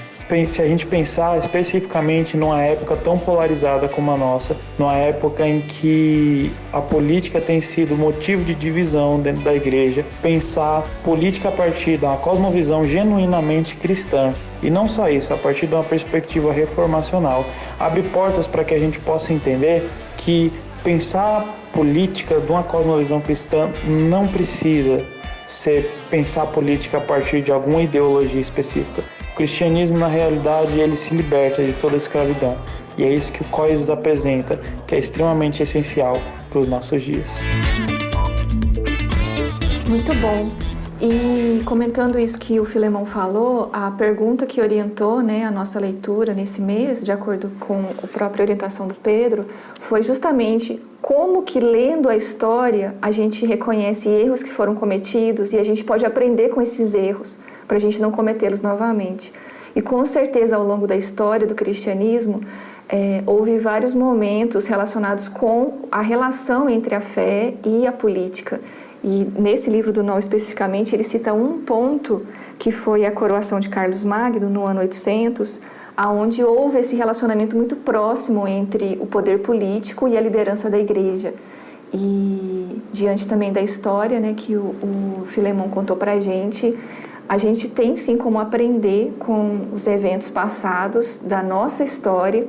[SPEAKER 7] Se a gente pensar especificamente numa época tão polarizada como a nossa, numa época em que a política tem sido motivo de divisão dentro da igreja, pensar política a partir de uma cosmovisão genuinamente cristã E não só isso, a partir de uma perspectiva reformacional, abre portas para que a gente possa entender que pensar política de uma cosmovisão cristã não precisa ser pensar política a partir de alguma ideologia específica. O cristianismo, na realidade, ele se liberta de toda a escravidão. E é isso que o COIS apresenta, que é extremamente essencial para os nossos dias.
[SPEAKER 3] Muito bom. E comentando isso que o Filemon falou, a pergunta que orientou, né, a nossa leitura nesse mês, de acordo com a própria orientação do Pedro, foi justamente como que, lendo a história, a gente reconhece erros que foram cometidos e a gente pode aprender com esses erros, para a gente não cometê-los novamente. E com certeza, ao longo da história do cristianismo, houve vários momentos relacionados com a relação entre a fé e a política. E nesse livro do Knoll, especificamente, ele cita um ponto que foi a coroação de Carlos Magno, no ano 800, onde houve esse relacionamento muito próximo entre o poder político e a liderança da igreja. E diante também da história, né, que o Filemon contou para a gente tem sim como aprender com os eventos passados da nossa história,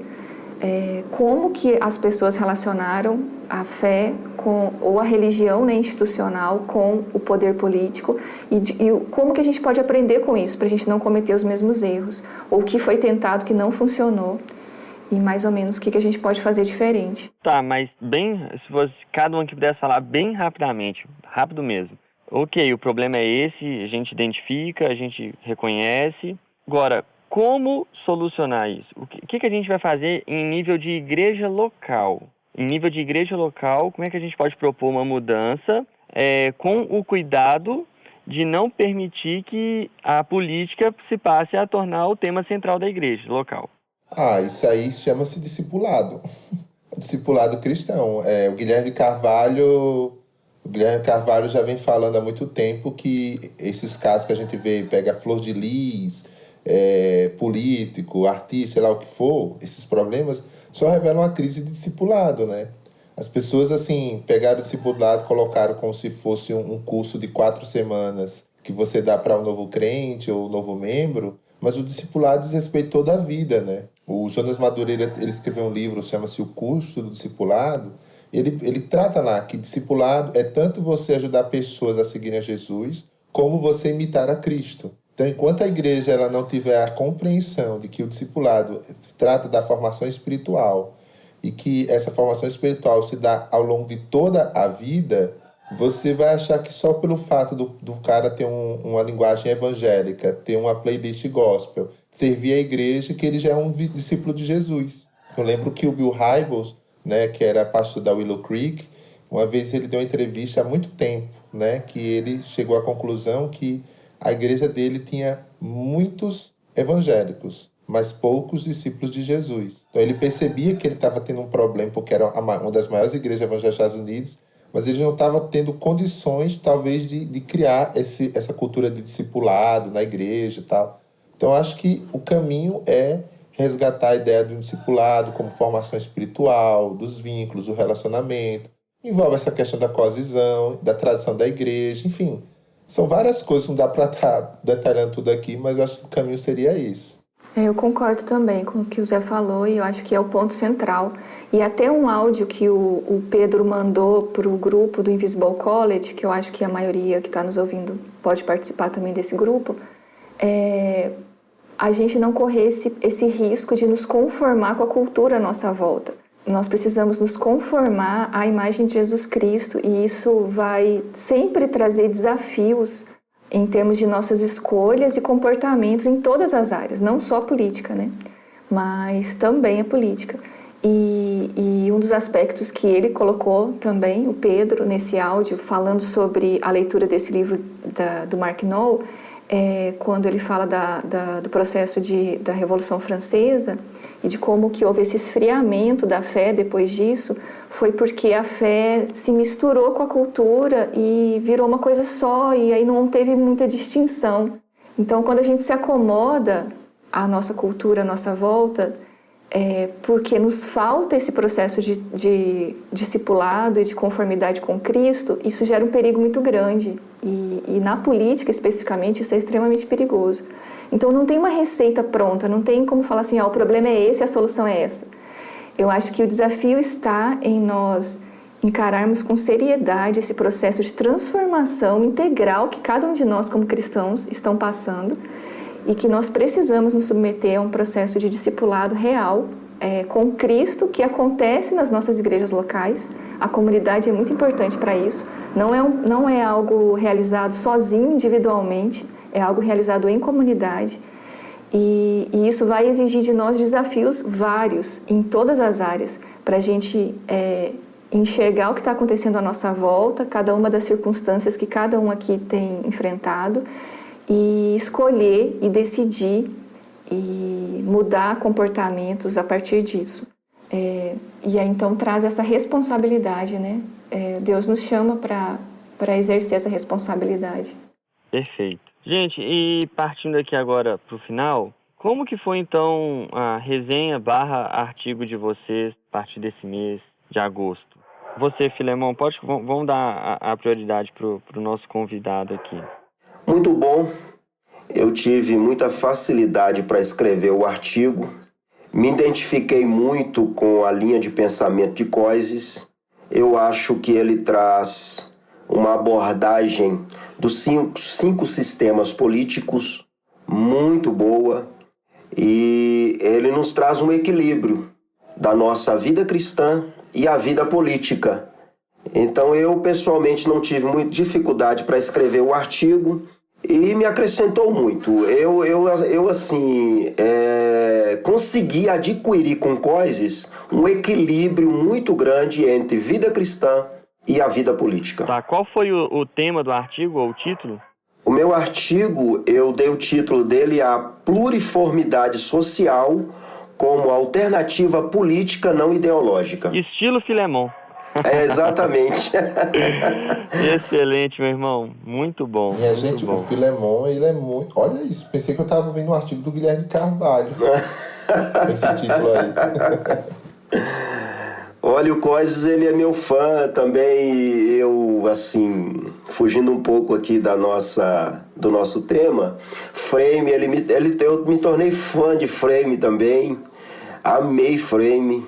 [SPEAKER 3] como que as pessoas relacionaram a fé ou a religião, né, institucional com o poder político e como que a gente pode aprender com isso para a gente não cometer os mesmos erros ou o que foi tentado que não funcionou e mais ou menos o que a gente pode fazer diferente.
[SPEAKER 2] Tá, mas se fosse cada um que pudesse falar bem rapidamente, rápido mesmo. Ok, o problema é esse, a gente identifica, a gente reconhece. Agora, como solucionar isso? O que a gente vai fazer em nível de igreja local? Em nível de igreja local, como é que a gente pode propor uma mudança com o cuidado de não permitir que a política se passe a tornar o tema central da igreja local?
[SPEAKER 4] Isso aí chama-se discipulado. Discipulado cristão. O Guilherme Carvalho já vem falando há muito tempo que esses casos que a gente vê, pega Flor de Lis, político, artista, sei lá o que for, esses problemas só revelam uma crise de discipulado, né? As pessoas, assim, pegaram o discipulado, colocaram como se fosse um curso de 4 semanas que você dá para um novo crente ou um novo membro, mas o discipulado diz respeito toda a vida, né? O Jonas Madureira, ele escreveu um livro, chama-se O Custo do Discipulado. Ele trata lá que discipulado é tanto você ajudar pessoas a seguirem a Jesus, como você imitar a Cristo. Então, enquanto a igreja ela não tiver a compreensão de que o discipulado trata da formação espiritual e que essa formação espiritual se dá ao longo de toda a vida, você vai achar que só pelo fato do cara ter uma linguagem evangélica, ter uma playlist gospel, servir a igreja, que ele já é um discípulo de Jesus. Eu lembro que o Bill Hybels, né, que era pastor da Willow Creek, uma vez ele deu uma entrevista há muito tempo, né, que ele chegou à conclusão que a igreja dele tinha muitos evangélicos, mas poucos discípulos de Jesus. Então ele percebia que ele estava tendo um problema, porque era uma das maiores igrejas evangélicas dos Estados Unidos, mas ele não estava tendo condições, talvez, de criar essa cultura de discipulado na igreja e tal. Então acho que o caminho é resgatar a ideia do discipulado como formação espiritual, dos vínculos, do relacionamento. Envolve essa questão da coesão, da tradição da igreja, enfim. São várias coisas, não dá para estar detalhando tudo aqui, mas eu acho que o caminho seria esse.
[SPEAKER 3] Eu concordo também com o que o Zé falou e eu acho que é o ponto central. E até um áudio que o Pedro mandou para o grupo do Invisible College, que eu acho que a maioria que está nos ouvindo pode participar também desse grupo, a gente não correr esse risco de nos conformar com a cultura à nossa volta. Nós precisamos nos conformar à imagem de Jesus Cristo e isso vai sempre trazer desafios em termos de nossas escolhas e comportamentos em todas as áreas, não só a política, né? Mas também a política. E um dos aspectos que ele colocou também, o Pedro, nesse áudio, falando sobre a leitura desse livro do Mark Knoll, quando ele fala do processo da Revolução Francesa e de como que houve esse esfriamento da fé depois disso, foi porque a fé se misturou com a cultura e virou uma coisa só, e aí não teve muita distinção. Então, quando a gente se acomoda à nossa cultura, à nossa volta, porque nos falta esse processo de discipulado e de conformidade com Cristo, isso gera um perigo muito grande. E na política, especificamente, isso é extremamente perigoso. Então não tem uma receita pronta, não tem como falar assim, o problema é esse, a solução é essa. Eu acho que o desafio está em nós encararmos com seriedade esse processo de transformação integral que cada um de nós como cristãos estão passando e que nós precisamos nos submeter a um processo de discipulado real com Cristo, que acontece nas nossas igrejas locais. A comunidade é muito importante para isso. Não é algo realizado sozinho, individualmente, é algo realizado em comunidade. E isso vai exigir de nós desafios vários, em todas as áreas, para a gente enxergar o que está acontecendo à nossa volta, cada uma das circunstâncias que cada um aqui tem enfrentado, e escolher e decidir e mudar comportamentos a partir disso. E aí então traz essa responsabilidade, né? Deus nos chama para exercer essa responsabilidade.
[SPEAKER 2] Perfeito. Gente, e partindo aqui agora para o final, como que foi então a resenha / artigo de vocês a partir desse mês de agosto? Você, Filemon, vamos dar a prioridade para o nosso convidado aqui.
[SPEAKER 5] Muito bom. Eu tive muita facilidade para escrever o artigo. Me identifiquei muito com a linha de pensamento de Coises. Eu acho que ele traz uma abordagem dos cinco sistemas políticos muito boa, e ele nos traz um equilíbrio da nossa vida cristã e a vida política. Então eu pessoalmente não tive muita dificuldade para escrever o artigo e me acrescentou muito. Eu assim, consegui adquirir com Coises um equilíbrio muito grande entre vida cristã e a vida política.
[SPEAKER 2] Tá, qual foi o tema do artigo ou o título?
[SPEAKER 5] O meu artigo, eu dei o título dele a Pluriformidade Social como Alternativa Política Não Ideológica.
[SPEAKER 2] Estilo Filemon.
[SPEAKER 5] Exatamente.
[SPEAKER 2] Excelente, meu irmão. Muito bom.
[SPEAKER 4] Minha
[SPEAKER 2] muito
[SPEAKER 4] gente,
[SPEAKER 2] bom.
[SPEAKER 4] O Filemon, ele é muito... Olha isso, pensei que eu estava vendo um artigo do Guilherme Carvalho. Com esse título aí.
[SPEAKER 5] Olha, o Coises, ele é meu fã também. Eu, assim, fugindo um pouco aqui do nosso tema, Frame, eu me tornei fã de Frame também. Amei Frame.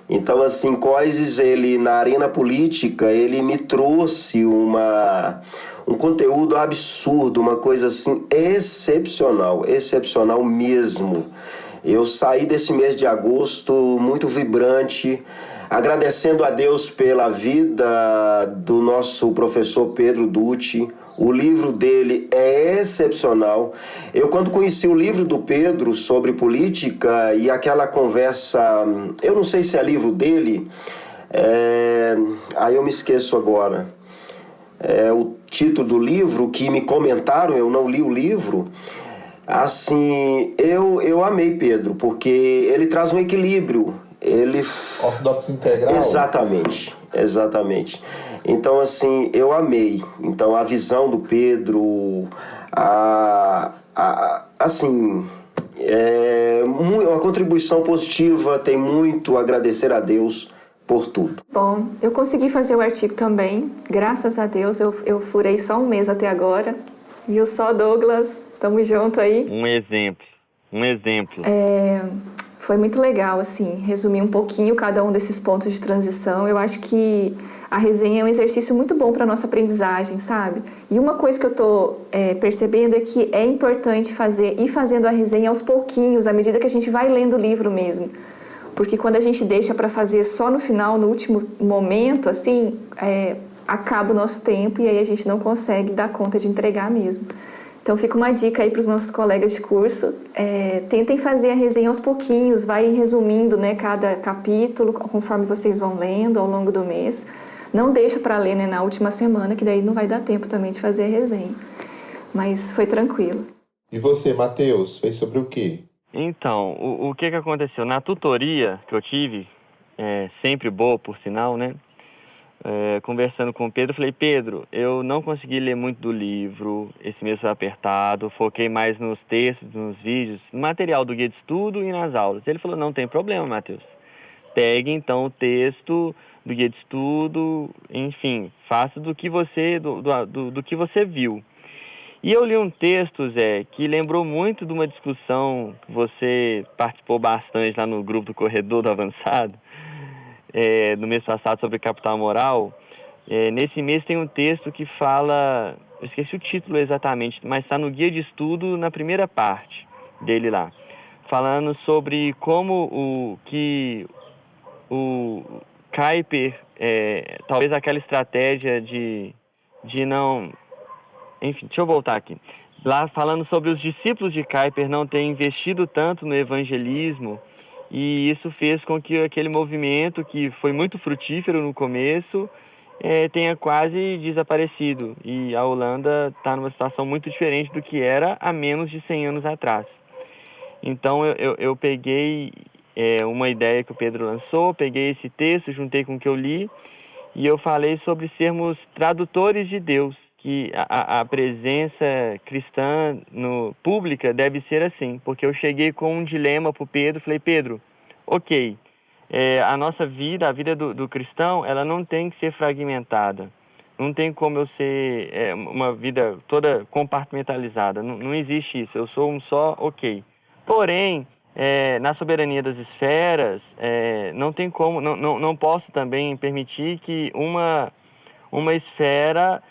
[SPEAKER 5] Então, assim, Coises, ele, na arena política, ele me trouxe um conteúdo absurdo, uma coisa, assim, excepcional mesmo. Eu saí desse mês de agosto muito vibrante, agradecendo a Deus pela vida do nosso professor Pedro Dutti. O livro dele é excepcional. Eu, quando conheci o livro do Pedro sobre política e aquela conversa, eu não sei se é livro dele, aí eu me esqueço agora. O título do livro que me comentaram, eu não li o livro. Assim, eu amei Pedro, porque ele traz um equilíbrio.
[SPEAKER 4] Ortodoxo integral?
[SPEAKER 5] Exatamente. Então, assim, eu amei. Então, a visão do Pedro, assim, uma contribuição positiva, tem muito a agradecer a Deus por tudo.
[SPEAKER 3] Bom, eu consegui fazer o artigo também, graças a Deus, eu furei só um mês até agora, viu só, Douglas? Tamo junto aí.
[SPEAKER 2] Um exemplo.
[SPEAKER 3] Foi muito legal, assim, resumir um pouquinho cada um desses pontos de transição. Eu acho que a resenha é um exercício muito bom para a nossa aprendizagem, sabe? E uma coisa que eu tô percebendo é que é importante ir fazendo a resenha aos pouquinhos, à medida que a gente vai lendo o livro mesmo. Porque quando a gente deixa para fazer só no final, no último momento, assim, acaba o nosso tempo e aí a gente não consegue dar conta de entregar mesmo. Então fica uma dica aí para os nossos colegas de curso, tentem fazer a resenha aos pouquinhos, vai resumindo, né, cada capítulo, conforme vocês vão lendo ao longo do mês. Não deixa para ler, né, na última semana, que daí não vai dar tempo também de fazer a resenha. Mas foi tranquilo.
[SPEAKER 4] E você, Matheus, fez sobre o quê?
[SPEAKER 2] Então, o que aconteceu? Na tutoria que eu tive, sempre boa por sinal, né? Conversando com o Pedro, eu falei, Pedro, eu não consegui ler muito do livro, esse mês foi apertado, foquei mais nos textos, nos vídeos, no material do guia de estudo e nas aulas. Ele falou, não tem problema, Matheus. Pegue então o texto do guia de estudo, enfim, faça do que você viu. E eu li um texto, Zé, que lembrou muito de uma discussão que você participou bastante lá no grupo do Corredor do Avançado, no mês passado, sobre capital moral. Nesse mês tem um texto que fala, eu esqueci o título exatamente, mas está no guia de estudo na primeira parte dele lá, falando sobre como o Kuyper, talvez aquela estratégia de não... Enfim, deixa eu voltar aqui. Lá falando sobre os discípulos de Kuyper não terem investido tanto no evangelismo, e isso fez com que aquele movimento, que foi muito frutífero no começo, tenha quase desaparecido. E a Holanda está numa situação muito diferente do que era há menos de 100 anos atrás. Então eu peguei uma ideia que o Pedro lançou, peguei esse texto, juntei com o que eu li, e eu falei sobre sermos tradutores de Deus, que a presença cristã pública deve ser assim, porque eu cheguei com um dilema para o Pedro, falei, Pedro, ok, a nossa vida, a vida do cristão, ela não tem que ser fragmentada, não tem como eu ser uma vida toda compartimentalizada, não existe isso, eu sou um só, ok. Porém, na soberania das esferas, não tem como, não posso também permitir que uma esfera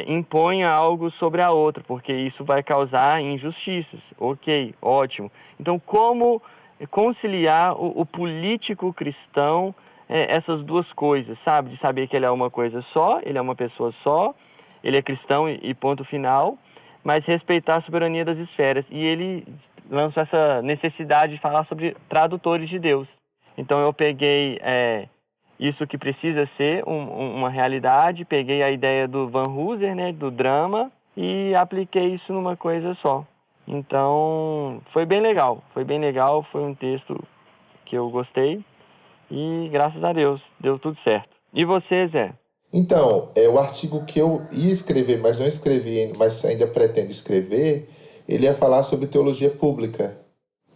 [SPEAKER 2] imponha algo sobre a outra, porque isso vai causar injustiças. Ok, ótimo. Então, como conciliar o político cristão, essas duas coisas, sabe? De saber que ele é uma coisa só, ele é uma pessoa só, ele é cristão e ponto final, mas respeitar a soberania das esferas. E ele lançou essa necessidade de falar sobre tradutores de Deus. Então, eu peguei... isso que precisa ser uma realidade, peguei a ideia do Van Hooser, né, do drama, e apliquei isso numa coisa só. Então, foi bem legal, foi um texto que eu gostei, e graças a Deus, deu tudo certo. E você, Zé?
[SPEAKER 4] Então, o artigo que eu ia escrever, mas não escrevi, mas ainda pretendo escrever, ele ia falar sobre teologia pública.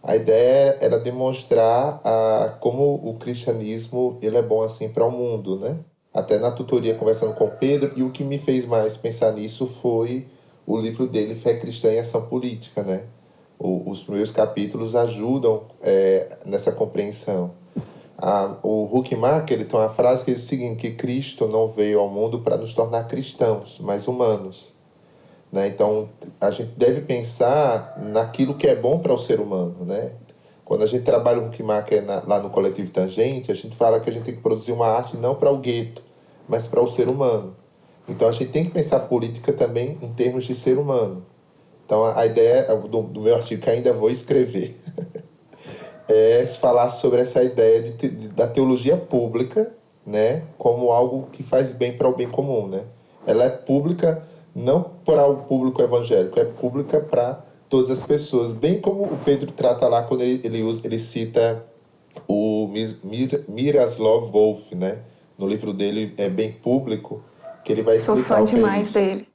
[SPEAKER 4] A ideia era demonstrar como o cristianismo ele é bom assim para o mundo, né? Até na tutoria, conversando com o Pedro, e o que me fez mais pensar nisso foi o livro dele, Fé Cristã e Ação Política, né? Os primeiros capítulos ajudam nessa compreensão. O Huckmacher, ele tem uma frase que diz o seguinte, que Cristo não veio ao mundo para nos tornar cristãos, mas humanos. Né? Então, a gente deve pensar naquilo que é bom para o ser humano. Né? Quando a gente trabalha o Huckmacher lá no Coletivo Tangente, a gente fala que a gente tem que produzir uma arte não para o gueto, mas para o ser humano. Então, a gente tem que pensar política também em termos de ser humano. Então, a ideia do meu artigo, que ainda vou escrever, é falar sobre essa ideia da teologia pública, né? Como algo que faz bem para o bem comum. Né? Ela é pública não para o público evangélico, é pública para todas as pessoas. Bem como o Pedro trata lá quando ele cita o Miroslav Volf, né? No livro dele é bem público, que ele vai explicar.
[SPEAKER 3] Sou fã demais dele.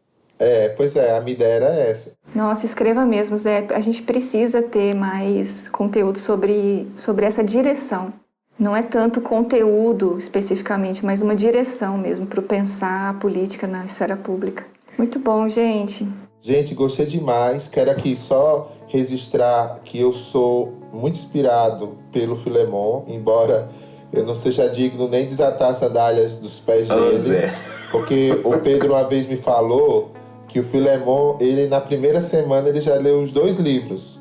[SPEAKER 4] Pois a minha ideia era essa.
[SPEAKER 3] Nossa, escreva mesmo, Zé. A gente precisa ter mais conteúdo sobre essa direção. Não é tanto conteúdo especificamente, mas uma direção mesmo para pensar a política na esfera pública. Muito bom, gente.
[SPEAKER 4] Gente, gostei demais. Quero aqui só registrar que eu sou muito inspirado pelo Filemon, embora eu não seja digno nem desatar as sandálias dos pés dele. Porque o Pedro uma vez me falou que o Filemon, ele na primeira semana ele já leu os 2 livros.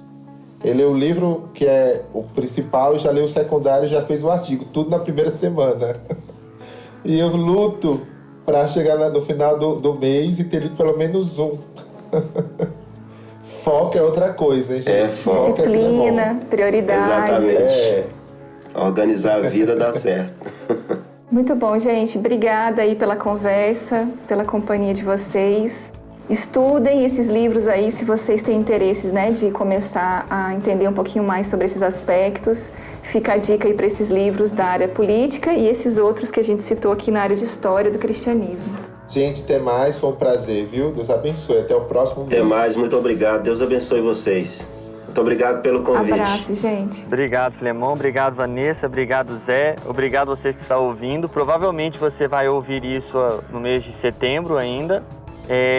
[SPEAKER 4] Ele leu o livro que é o principal, já leu o secundário, já fez o artigo, tudo na primeira semana. E eu luto para chegar no final do mês e ter lido pelo menos um. Foco é outra coisa, hein, gente? Foco
[SPEAKER 3] disciplina, prioridade.
[SPEAKER 5] Exatamente. Organizar a vida dá certo.
[SPEAKER 3] Muito bom, gente. Obrigada aí pela conversa, pela companhia de vocês. Estudem esses livros aí se vocês têm interesses, né, de começar a entender um pouquinho mais sobre esses aspectos. Fica a dica aí para esses livros da área política e esses outros que a gente citou aqui na área de história do cristianismo.
[SPEAKER 4] Gente, até mais. Foi um prazer, viu? Deus abençoe. Até o próximo mês.
[SPEAKER 5] Até mais. Muito obrigado. Deus abençoe vocês. Muito obrigado pelo convite.
[SPEAKER 3] Abraço, gente.
[SPEAKER 2] Obrigado, Filemon. Obrigado, Vanessa. Obrigado, Zé. Obrigado a você que está ouvindo. Provavelmente você vai ouvir isso no mês de setembro ainda.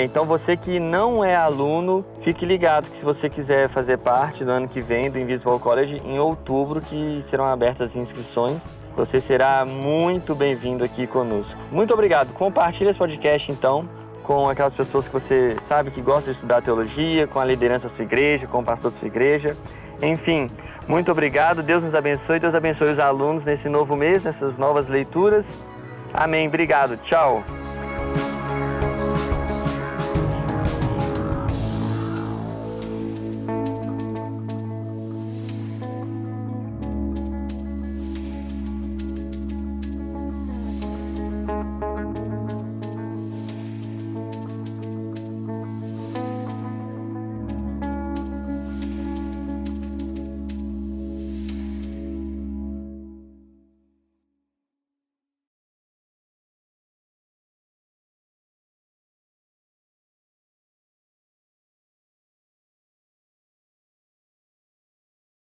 [SPEAKER 2] Então você que não é aluno, fique ligado que se você quiser fazer parte do ano que vem do Invisible College, em outubro que serão abertas as inscrições, você será muito bem-vindo aqui conosco. Muito obrigado. Compartilhe esse podcast então com aquelas pessoas que você sabe que gostam de estudar teologia, com a liderança da sua igreja, com o pastor da sua igreja. Enfim, muito obrigado. Deus nos abençoe. Deus abençoe os alunos nesse novo mês, nessas novas leituras. Amém. Obrigado. Tchau.